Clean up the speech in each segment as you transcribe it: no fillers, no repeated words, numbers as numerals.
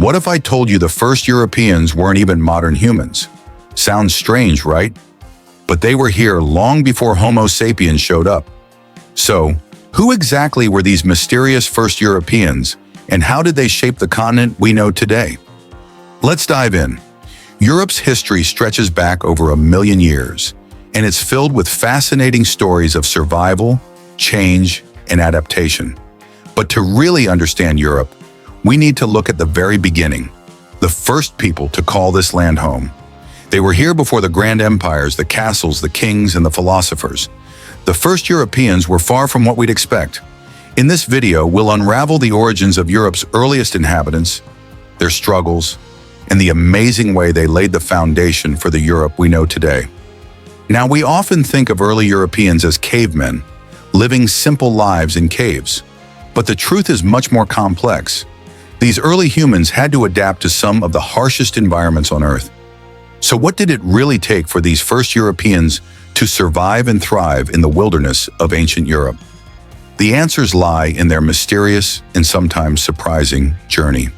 What if I told you the first Europeans weren't even modern humans? Sounds strange, right? But they were here long before Homo sapiens showed up. So, who exactly were these mysterious first Europeans, and how did they shape the continent we know today? Let's dive in. Europe's history stretches back over 1 million years, and it's filled with fascinating stories of survival, change, and adaptation. But to really understand Europe, we need to look at the very beginning, the first people to call this land home. They were here before the grand empires, the castles, the kings, and the philosophers. The first Europeans were far from what we'd expect. In this video, we'll unravel the origins of Europe's earliest inhabitants, their struggles, and the amazing way they laid the foundation for the Europe we know today. Now, we often think of early Europeans as cavemen, living simple lives in caves. But the truth is much more complex. These early humans had to adapt to some of the harshest environments on Earth. So what did it really take for these first Europeans to survive and thrive in the wilderness of ancient Europe? The answers lie in their mysterious and sometimes surprising journey.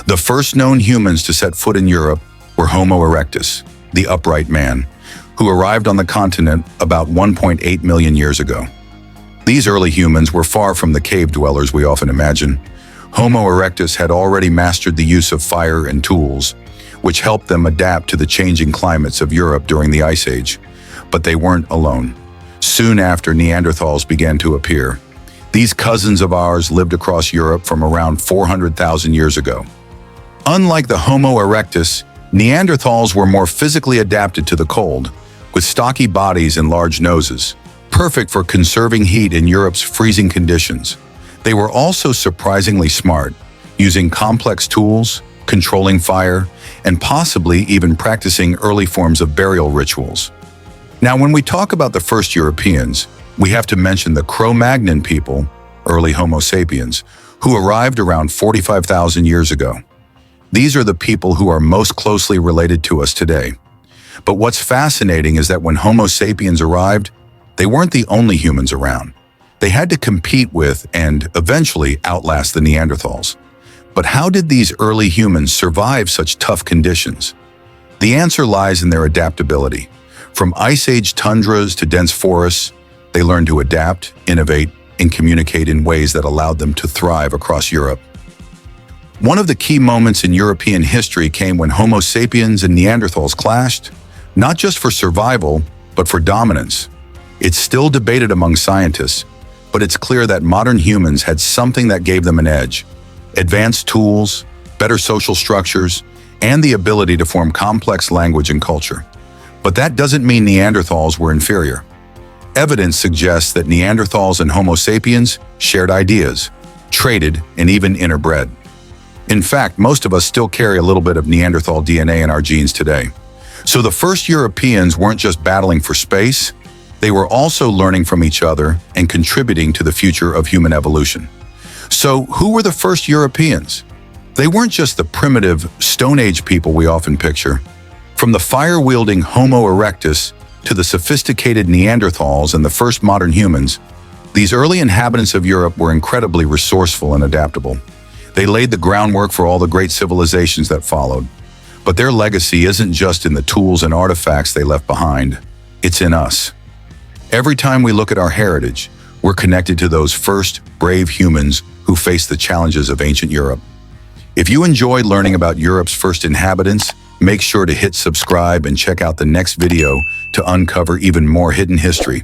The first known humans to set foot in Europe were Homo erectus, the upright man, who arrived on the continent about 1.8 million years ago. These early humans were far from the cave dwellers we often imagine. Homo erectus had already mastered the use of fire and tools, which helped them adapt to the changing climates of Europe during the Ice Age. But they weren't alone. Soon after, Neanderthals began to appear. These cousins of ours lived across Europe from around 400,000 years ago. Unlike the Homo erectus, Neanderthals were more physically adapted to the cold, with stocky bodies and large noses, perfect for conserving heat in Europe's freezing conditions. They were also surprisingly smart, using complex tools, controlling fire, and possibly even practicing early forms of burial rituals. Now, when we talk about the first Europeans, we have to mention the Cro-Magnon people, early Homo sapiens, who arrived around 45,000 years ago. These are the people who are most closely related to us today. But what's fascinating is that when Homo sapiens arrived, they weren't the only humans around. They had to compete with and eventually outlast the Neanderthals. But how did these early humans survive such tough conditions? The answer lies in their adaptability. From Ice Age tundras to dense forests, they learned to adapt, innovate, and communicate in ways that allowed them to thrive across Europe. One of the key moments in European history came when Homo sapiens and Neanderthals clashed, not just for survival, but for dominance. It's still debated among scientists, but it's clear that modern humans had something that gave them an edge: advanced tools, better social structures, and the ability to form complex language and culture. But that doesn't mean Neanderthals were inferior. Evidence suggests that Neanderthals and Homo sapiens shared ideas, traded, and even interbred. In fact, most of us still carry a little bit of Neanderthal DNA in our genes today. So the first Europeans weren't just battling for space, they were also learning from each other and contributing to the future of human evolution. So who were the first Europeans? They weren't just the primitive Stone Age people we often picture. From the fire-wielding Homo erectus to the sophisticated Neanderthals and the first modern humans, these early inhabitants of Europe were incredibly resourceful and adaptable. They laid the groundwork for all the great civilizations that followed. But their legacy isn't just in the tools and artifacts they left behind, it's in us. Every time we look at our heritage, we're connected to those first brave humans who faced the challenges of ancient Europe. If you enjoyed learning about Europe's first inhabitants, make sure to hit subscribe and check out the next video to uncover even more hidden history.